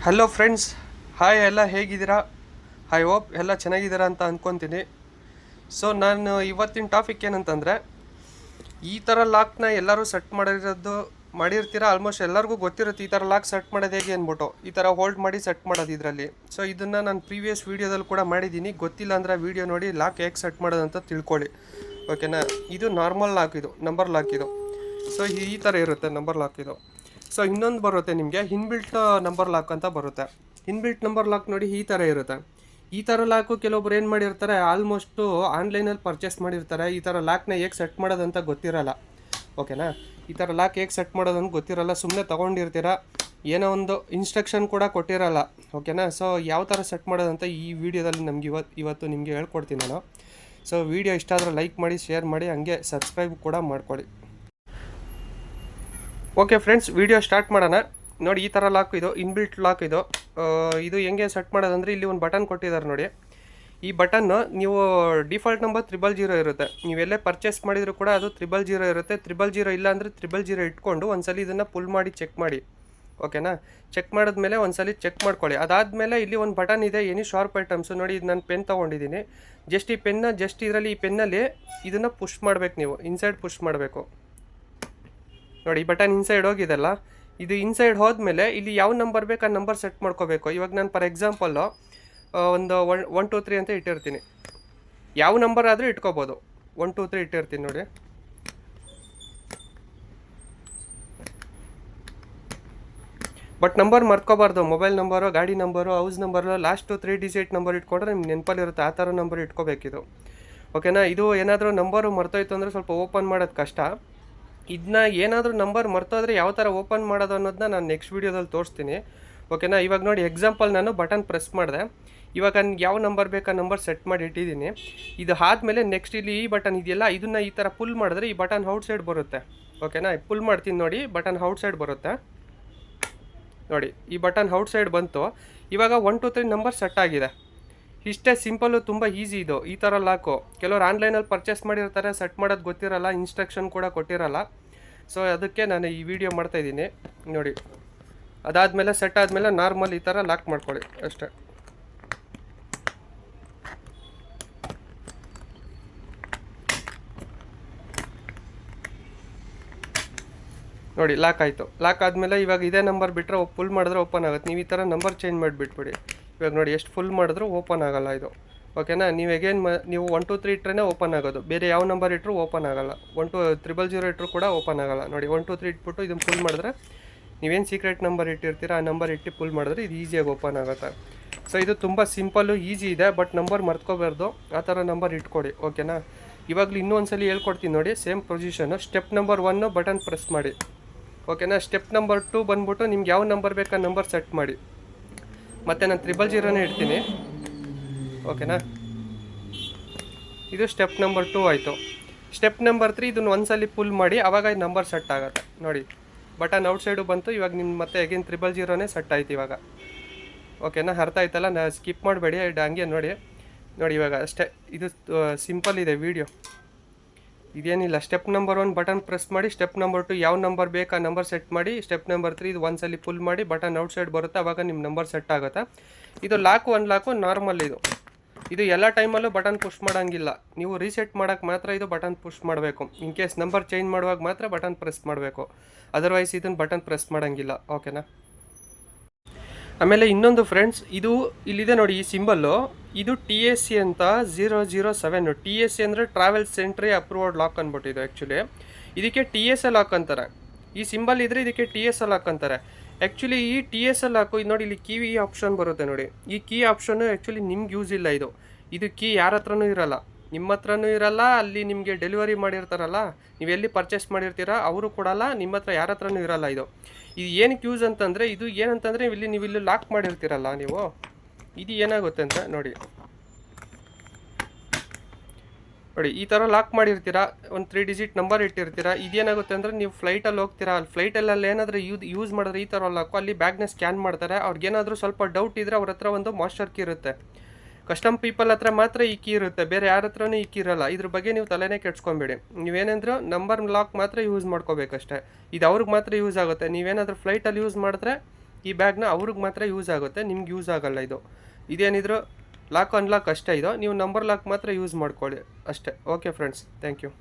Hello friends, hi. ಎಲ್ಲ ಹೇಗಿದ್ದೀರಾ? I hope ಎಲ್ಲ ಚೆನ್ನಾಗಿದ್ದೀರಾ ಅಂತ ಅಂದ್ಕೊತೀನಿ. ಸೊ ನಾನು ಇವತ್ತಿನ ಟಾಪಿಕ್ ಏನಂತಂದರೆ, ಈ ಥರ ಲಾಕ್ನ ಎಲ್ಲರೂ ಸೆಟ್ ಮಾಡಿರ್ತೀರಾ. ಆಲ್ಮೋಸ್ಟ್ ಎಲ್ಲರಿಗೂ ಗೊತ್ತಿರುತ್ತೆ ಈ ಥರ ಲಾಕ್ ಸೆಟ್ ಮಾಡೋದು ಹೇಗೆ ಅಂದ್ಬಿಟ್ಟು. ಈ ಥರ ಹೋಲ್ಡ್ ಮಾಡಿ ಸೆಟ್ ಮಾಡೋದು ಇದರಲ್ಲಿ. ಸೊ ಇದನ್ನು ನಾನು ಪ್ರೀವಿಯಸ್ ವೀಡಿಯೋದಲ್ಲಿ ಕೂಡ ಮಾಡಿದ್ದೀನಿ. ಗೊತ್ತಿಲ್ಲ ಅಂದರೆ ವೀಡಿಯೋ ನೋಡಿ ಲಾಕ್ ಹೇಗೆ ಸೆಟ್ ಮಾಡೋದಂತ ತಿಳ್ಕೊಳ್ಳಿ. ಓಕೆನಾ? ಇದು ನಾರ್ಮಲ್ ಲಾಕ್, ಇದು ನಂಬರ್ ಲಾಕ್ ಇದು. ಸೊ ಈ ಥರ ಇರುತ್ತೆ ನಂಬರ್ ಲಾಕ್ ಇದು. ಸೊ ಇನ್ನೊಂದು ಬರುತ್ತೆ ನಿಮಗೆ ಇನ್ಬಿಲ್ಟ್ ನಂಬರ್ ಲಾಕ್ ಅಂತ ಬರುತ್ತೆ. ಇನ್ಬಿಲ್ಟ್ ನಂಬರ್ ಲಾಕ್ ನೋಡಿ ಈ ಥರ ಇರುತ್ತೆ. ಈ ಥರ ಲಾಕು ಕೆಲವೊಬ್ರು ಏನು ಮಾಡಿರ್ತಾರೆ, ಆಲ್ಮೋಸ್ಟು ಆನ್ಲೈನಲ್ಲಿ ಪರ್ಚೇಸ್ ಮಾಡಿರ್ತಾರೆ. ಈ ಥರ ಲಾಕ್ನ ಹೇಗೆ ಸೆಟ್ ಮಾಡೋದಂತ ಗೊತ್ತಿರಲ್ಲ. ಓಕೆನಾ? ಈ ಥರ ಲಾಕ್ ಹೇಗೆ ಸೆಟ್ ಮಾಡೋದಂತ ಗೊತ್ತಿರಲ್ಲ, ಸುಮ್ಮನೆ ತೊಗೊಂಡಿರ್ತೀರ, ಏನೋ ಒಂದು ಇನ್ಸ್ಟ್ರಕ್ಷನ್ ಕೂಡ ಕೊಟ್ಟಿರಲ್ಲ. ಓಕೆನಾ? ಸೊ ಯಾವ ಥರ ಸೆಟ್ ಮಾಡೋದಂತ ಈ ವಿಡಿಯೋದಲ್ಲಿ ನಮ್ಗೆ ಇವತ್ತು ನಿಮಗೆ ಹೇಳ್ಕೊಡ್ತೀನಿ ನಾನು. ಸೊ ವಿಡಿಯೋ ಇಷ್ಟ ಆದರೆ ಲೈಕ್ ಮಾಡಿ, ಶೇರ್ ಮಾಡಿ, ಹಂಗೆ ಸಬ್ಸ್ಕ್ರೈಬ್ ಕೂಡ ಮಾಡ್ಕೊಳ್ಳಿ. ಓಕೆ ಫ್ರೆಂಡ್ಸ್, ವಿಡಿಯೋ ಸ್ಟಾರ್ಟ್ ಮಾಡೋಣ. ನೋಡಿ, ಈ ಥರ ಲಾಕ್ ಇದು, ಇನ್ಬಿಲ್ಟ್ ಲಾಕ್ ಇದು. ಇದು ಹೆಂಗೆ ಸೆಟ್ ಮಾಡೋದಂದರೆ, ಇಲ್ಲಿ ಒಂದು ಬಟನ್ ಕೊಟ್ಟಿದ್ದಾರೆ ನೋಡಿ. ಈ ಬಟನ್ನು ನೀವು ಡಿಫಾಲ್ಟ್ ನಂಬರ್ 000 ಇರುತ್ತೆ. ನೀವೆಲ್ಲೇ ಪರ್ಚೇಸ್ ಮಾಡಿದರೂ ಕೂಡ ಅದು 000 ಇರುತ್ತೆ. 000 ಇಲ್ಲ ಅಂದರೆ 000 ಇಟ್ಕೊಂಡು ಒಂದ್ಸಲಿ ಇದನ್ನು ಪುಲ್ ಮಾಡಿ ಚೆಕ್ ಮಾಡಿ. ಓಕೆನಾ? ಚೆಕ್ ಮಾಡಿದ್ಮೇಲೆ ಒಂದ್ಸಲಿ ಚೆಕ್ ಮಾಡ್ಕೊಳ್ಳಿ. ಅದಾದಮೇಲೆ ಇಲ್ಲಿ ಒಂದು ಬಟನ್ ಇದೆ, ಎನಿ ಶಾರ್ಪ್ ಐಟಮ್ಸು. ನೋಡಿ, ಇದು ನಾನು ಪೆನ್ ತೊಗೊಂಡಿದ್ದೀನಿ. ಜಸ್ಟ್ ಈ ಇದರಲ್ಲಿ ಈ ಪೆನ್ನಲ್ಲಿ ಇದನ್ನು ಪುಷ್ ಮಾಡಬೇಕು, ನೀವು ಇನ್ಸೈಡ್ ಪುಷ್ ಮಾಡಬೇಕು. ನೋಡಿ, ಈ ಬಟನ್ ಇನ್ಸೈಡ್ ಹೋಗಿದೆಲ್ಲ. ಇದು ಇನ್ಸೈಡ್ ಹೋದ್ಮೇಲೆ ಇಲ್ಲಿ ಯಾವ ನಂಬರ್ ಬೇಕು ಆ ನಂಬರ್ ಸೆಟ್ ಮಾಡ್ಕೋಬೇಕು. ಇವಾಗ ನಾನು ಫಾರ್ ಎಕ್ಸಾಂಪಲ್ಲು ಒಂದು 1 2 3 ಅಂತ ಇಟ್ಟಿರ್ತೀನಿ. ಯಾವ ನಂಬರ್ ಆದರೂ ಇಟ್ಕೋಬೋದು. 1 2 3 ಇಟ್ಟಿರ್ತೀನಿ ನೋಡಿ. ಬಟ್ ನಂಬರ್ ಮರ್ಕೋಬಾರ್ದು. ಮೊಬೈಲ್ ನಂಬರು, ಗಾಡಿ number, house number, last 3 digit number ಇಟ್ಕೊಂಡ್ರೆ ನಿಮ್ಗೆ ನೆನಪಲ್ಲಿರುತ್ತೆ. ಆ ಥರ ನಂಬರ್ ಇಟ್ಕೋಬೇಕಿದು. ಓಕೆನಾ? ಇದು ಏನಾದರೂ ನಂಬರು ಮರ್ತೋಯ್ತು ಅಂದರೆ ಸ್ವಲ್ಪ ಓಪನ್ ಮಾಡೋದು ಕಷ್ಟ. ಇದನ್ನ ಏನಾದರೂ ನಂಬರ್ ಮರ್ತೋದ್ರೆ ಯಾವ ಥರ ಓಪನ್ ಮಾಡೋದು ಅನ್ನೋದನ್ನ ನಾನು ನೆಕ್ಸ್ಟ್ ವೀಡಿಯೋದಲ್ಲಿ ತೋರಿಸ್ತೀನಿ. ಓಕೆನಾ? ಇವಾಗ ನೋಡಿ, ಎಕ್ಸಾಂಪಲ್ ನಾನು ಬಟನ್ ಪ್ರೆಸ್ ಮಾಡಿದೆ. ಇವಾಗ ನನಗೆ ಯಾವ ನಂಬರ್ ಬೇಕು ಆ ನಂಬರ್ ಸೆಟ್ ಮಾಡಿ ಇಟ್ಟಿದ್ದೀನಿ. ಇದು ಆದಮೇಲೆ ನೆಕ್ಸ್ಟ್ ಇಲ್ಲಿ ಈ ಬಟನ್ ಇದೆಯಲ್ಲ, ಇದನ್ನು ಈ ಥರ ಪುಲ್ ಮಾಡಿದ್ರೆ ಈ ಬಟನ್ ಔಟ್ ಸೈಡ್ ಬರುತ್ತೆ. ಓಕೆನಾ? ಪುಲ್ ಮಾಡ್ತೀನಿ ನೋಡಿ, ಬಟನ್ ಔಟ್ ಸೈಡ್ ಬರುತ್ತೆ. ನೋಡಿ, ಈ ಬಟನ್ ಔಟ್ ಸೈಡ್ ಬಂತು. ಇವಾಗ 1 2 3 ನಂಬರ್ ಸೆಟ್ ಆಗಿದೆ. ಇಷ್ಟೇ ಸಿಂಪಲ್ಲು, ತುಂಬ ಈಸಿ ಇದು. ಈ ಥರ ಲಾಕು ಕೆಲವರು ಆನ್ಲೈನಲ್ಲಿ ಪರ್ಚೇಸ್ ಮಾಡಿರ್ತಾರೆ, ಸೆಟ್ ಮಾಡೋದು ಗೊತ್ತಿರಲ್ಲ, ಇನ್ಸ್ಟ್ರಕ್ಷನ್ ಕೂಡ ಕೊಟ್ಟಿರಲ್ಲ. ಸೊ ಅದಕ್ಕೆ ನಾನು ಈ ವಿಡಿಯೋ ಮಾಡ್ತಾಯಿದ್ದೀನಿ ನೋಡಿ. ಅದಾದಮೇಲೆ ಸೆಟ್ ಆದಮೇಲೆ ನಾರ್ಮಲ್ ಈ ಥರ ಲಾಕ್ ಮಾಡ್ಕೊಳ್ಳಿ ಅಷ್ಟೇ. ನೋಡಿ, ಲಾಕ್ ಆಯಿತು. ಲಾಕ್ ಆದಮೇಲೆ ಇವಾಗ ಇದೇ ನಂಬರ್ ಬಿಟ್ಟರೆ ಫುಲ್ ಮಾಡಿದ್ರೆ ಓಪನ್ ಆಗುತ್ತೆ. ನೀವು ಈ ಥರ ನಂಬರ್ ಚೇಂಜ್ ಮಾಡಿಬಿಟ್ಬಿಡಿ. ಇವಾಗ ನೋಡಿ, ಎಷ್ಟು ಫುಲ್ ಮಾಡಿದ್ರೂ ಓಪನ್ ಆಗೋಲ್ಲ ಇದು. ಓಕೆನಾ? ನೀವು ನೀವು 1 2 3 ಇಟ್ಟರೆ ಓಪನ್ ಆಗೋದು. ಬೇರೆ ಯಾವ ನಂಬರ್ ಇಟ್ಟರು ಓಪನ್ ಆಗೋಲ್ಲ. 1 2 000 ಇಟ್ಟರು ಕೂಡ ಓಪನ್ ಆಗೋಲ್ಲ. ನೋಡಿ, 1 2 3 ಇಟ್ಬಿಟ್ಟು ಇದನ್ನು ಫುಲ್ ಮಾಡಿದ್ರೆ, ನೀವೇನು ಸೀಕ್ರೆಟ್ ನಂಬರ್ ಇಟ್ಟಿರ್ತೀರ ಆ ನಂಬರ್ ಇಟ್ಟು ಫುಲ್ ಮಾಡಿದ್ರೆ ಇದು ಈಸಿಯಾಗಿ ಓಪನ್ ಆಗುತ್ತೆ. ಸೊ ಇದು ತುಂಬ ಸಿಂಪಲ್ಲು, ಈಸಿ ಇದೆ. ಬಟ್ ನಂಬರ್ ಮರ್ತ್ಕೋಬಾರ್ದು, ಆ ಥರ ನಂಬರ್ ಇಟ್ಕೊಡಿ. ಓಕೆನಾ? ಇವಾಗಲೂ ಇನ್ನೂ ಒಂದ್ಸಲಿ ಹೇಳ್ಕೊಡ್ತೀನಿ ನೋಡಿ, same position. Step number 1 button press ಮಾಡಿ. ಓಕೆನಾ? ಸ್ಟೆಪ್ ನಂಬರ್ 2 ಬಂದ್ಬಿಟ್ಟು ನಿಮ್ಗೆ ಯಾವ ನಂಬರ್ ಬೇಕು ಆ ನಂಬರ್ ಸೆಟ್ ಮಾಡಿ. ಮತ್ತು ನಾನು 000 ಇಡ್ತೀನಿ. ಓಕೆನಾ? ಇದು ಸ್ಟೆಪ್ ನಂಬರ್ 2 ಆಯಿತು. ಸ್ಟೆಪ್ ನಂಬರ್ 3 ಇದನ್ನು ಒಂದ್ಸಲಿ ಪುಲ್ ಮಾಡಿ, ಆವಾಗ ನಂಬರ್ ಸೆಟ್ ಆಗುತ್ತೆ. ನೋಡಿ, ಬಟನ್ ಔಟ್ ಸೈಡು ಬಂತು. ಇವಾಗ ನಿಮ್ಮ ಮತ್ತೆ ಅಗೇನ್ 000 ಸೆಟ್ ಆಯ್ತು ಇವಾಗ. ಓಕೆನಾ? ಅರ್ಥ ಆಯ್ತಲ್ಲ? ಸ್ಕಿಪ್ ಮಾಡಬೇಡಿ, ಹಂಗೆ ನೋಡಿ. ನೋಡಿ, ಇವಾಗ ಅಷ್ಟೇ. ಇದು ಸಿಂಪಲ್ ಇದೆ ವಿಡಿಯೋ, ಇದೇನಿಲ್ಲ. ಸ್ಟೆಪ್ ನಂಬರ್ 1 ಬಟನ್ ಪ್ರೆಸ್ ಮಾಡಿ. ಸ್ಟೆಪ್ ನಂಬರ್ 2 ಯಾವ ನಂಬರ್ ಬೇಕು ಆ ನಂಬರ್ ಸೆಟ್ ಮಾಡಿ. ಸ್ಟೆಪ್ ನಂಬರ್ 3 ಇದು ಒಂದ್ಸಲಿ ಫುಲ್ ಮಾಡಿ, ಬಟನ್ ಔಟ್ ಸೈಡ್ ಬರುತ್ತೆ, ಆವಾಗ ನಿಮ್ಮ ನಂಬರ್ ಸೆಟ್ ಆಗುತ್ತೆ. ಇದು ಲಾಕು ನಾರ್ಮಲ್ ಇದು. ಇದು ಎಲ್ಲ ಟೈಮಲ್ಲೂ ಬಟನ್ ಪುಷ್ ಮಾಡೋಂಗಿಲ್ಲ. ನೀವು ರೀಸೆಟ್ ಮಾಡೋಕ್ಕೆ ಮಾತ್ರ ಇದು ಬಟನ್ ಪುಷ್ ಮಾಡಬೇಕು. ಇನ್ ಕೇಸ್ ನಂಬರ್ ಚೇಂಜ್ ಮಾಡುವಾಗ ಮಾತ್ರ ಬಟನ್ ಪ್ರೆಸ್ ಮಾಡಬೇಕು. ಅದರ್ವೈಸ್ ಇದನ್ನು ಬಟನ್ ಪ್ರೆಸ್ ಮಾಡೋಂಗಿಲ್ಲ. ಓಕೆನಾ? ಆಮೇಲೆ ಇನ್ನೊಂದು ಫ್ರೆಂಡ್ಸ್, ಇದು ಇಲ್ಲಿದೆ ನೋಡಿ, ಈ ಸಿಂಬಲ್ಲು. ಇದು TSC ಅಂತ 007. TSC ಅಂದರೆ ಟ್ರಾವೆಲ್ ಸೆಂಟ್ರಿ ಅಪ್ರೂವ್ಡ್ ಲಾಕ್ ಅಂದ್ಬಿಟ್ಟಿದೆ. ಆ್ಯಕ್ಚುಲಿ ಇದಕ್ಕೆ TSL ಲಾಕ್ ಅಂತಾರೆ. ಈ ಸಿಂಬಲ್ ಇದ್ದರೆ ಇದಕ್ಕೆ TSL ಲಾಕ್ ಅಂತಾರೆ. ಆ್ಯಕ್ಚುಲಿ ಈ TSL ಲಾಕು ಇದು ನೋಡಿ, ಇಲ್ಲಿ ಕೀ ಆಪ್ಷನ್ ಬರುತ್ತೆ ನೋಡಿ. ಈ ಕೀ ಆಪ್ಷನ್ನು ಆ್ಯಕ್ಚುಲಿ ನಿಮ್ಗೆ ಯೂಸ್ ಇಲ್ಲ. ಇದು ಕೀ ಯಾರ ಹತ್ರನೂ ಇರೋಲ್ಲ, ನಿಮ್ಮ ಹತ್ರನೂ ಇರೋಲ್ಲ. ಅಲ್ಲಿ ನಿಮಗೆ ಡೆಲಿವರಿ ಮಾಡಿರ್ತಾರಲ್ಲ, ನೀವೆಲ್ಲಿ ಪರ್ಚೇಸ್ ಮಾಡಿರ್ತೀರ ಅವರು ಕೊಡಲ್ಲ, ನಿಮ್ಮ ಹತ್ರ ಯಾರ ಹತ್ರನೂ ಇರೋಲ್ಲ. ಇದು ಏನಕ್ಕೆ ಯೂಸ್ ಅಂತಂದರೆ, ಇದು ಏನಂತಂದರೆ ನೀವು ಇಲ್ಲಿ ಲಾಕ್ ಮಾಡಿರ್ತೀರಲ್ಲ ನೀವು, ಇದು ಏನಾಗುತ್ತೆ ಅಂತ ನೋಡಿ. ಈ ಥರ ಲಾಕ್ ಮಾಡಿರ್ತೀರಾ, ಒಂದು 3 ಡಿಜಿಟ್ ನಂಬರ್ ಇಟ್ಟಿರ್ತೀರಾ. ಇದೇನಾಗುತ್ತೆ ಅಂದರೆ, ನೀವು ಫ್ಲೈಟಲ್ಲಿ ಹೋಗ್ತೀರಾ, ಅಲ್ಲಿ ಫ್ಲೈಟಲ್ಲಿ ಏನಾದರೂ ಯೂಸ್ ಮಾಡಿದ್ರೆ ಈ ಥರ ಲಾಕು, ಅಲ್ಲಿ ಬ್ಯಾಗ್ನ ಸ್ಕ್ಯಾನ್ ಮಾಡ್ತಾರೆ. ಅವ್ರಿಗೇನಾದರೂ ಸ್ವಲ್ಪ ಡೌಟ್ ಇದ್ದರೆ ಅವ್ರ ಹತ್ರ ಒಂದು ಮಾಸ್ಟರ್ ಕೀ ಇರುತ್ತೆ. ಕಸ್ಟಮ್ ಪೀಪಲ್ ಹತ್ರ ಮಾತ್ರ ಈ ಕೀ ಇರುತ್ತೆ, ಬೇರೆ ಯಾರ ಹತ್ರನೂ ಈ ಕೀ ಇರೋಲ್ಲ. ಇದ್ರ ಬಗ್ಗೆ ನೀವು ತಲೆನೇ ಕೆಡ್ಸ್ಕೊಬೇಡಿ. ನೀವೇನಂದ್ರೆ ನಂಬರ್ ಲಾಕ್ ಮಾತ್ರ ಯೂಸ್ ಮಾಡ್ಕೋಬೇಕಷ್ಟೇ. ಇದು ಅವ್ರಿಗೆ ಮಾತ್ರ ಯೂಸ್ ಆಗುತ್ತೆ. ನೀವೇನಾದರೂ ಫ್ಲೈಟಲ್ಲಿ ಯೂಸ್ ಮಾಡಿದ್ರೆ ಈ ಬ್ಯಾಗ್ನ ಅವ್ರಿಗೆ ಮಾತ್ರ ಯೂಸ್ ಆಗುತ್ತೆ, ನಿಮ್ಗೆ ಯೂಸ್ ಆಗೋಲ್ಲ ಇದು. ಇದೇನಿದ್ರು ಲಾಕ್ ಅನ್ಲಾಕ್ ಅಷ್ಟೇ ಇದು, ನೀವು ನಂಬರ್ ಲಾಕ್ ಮಾತ್ರ ಯೂಸ್ ಮಾಡ್ಕೊಳ್ಳಿ ಅಷ್ಟೇ. Okay friends, thank you.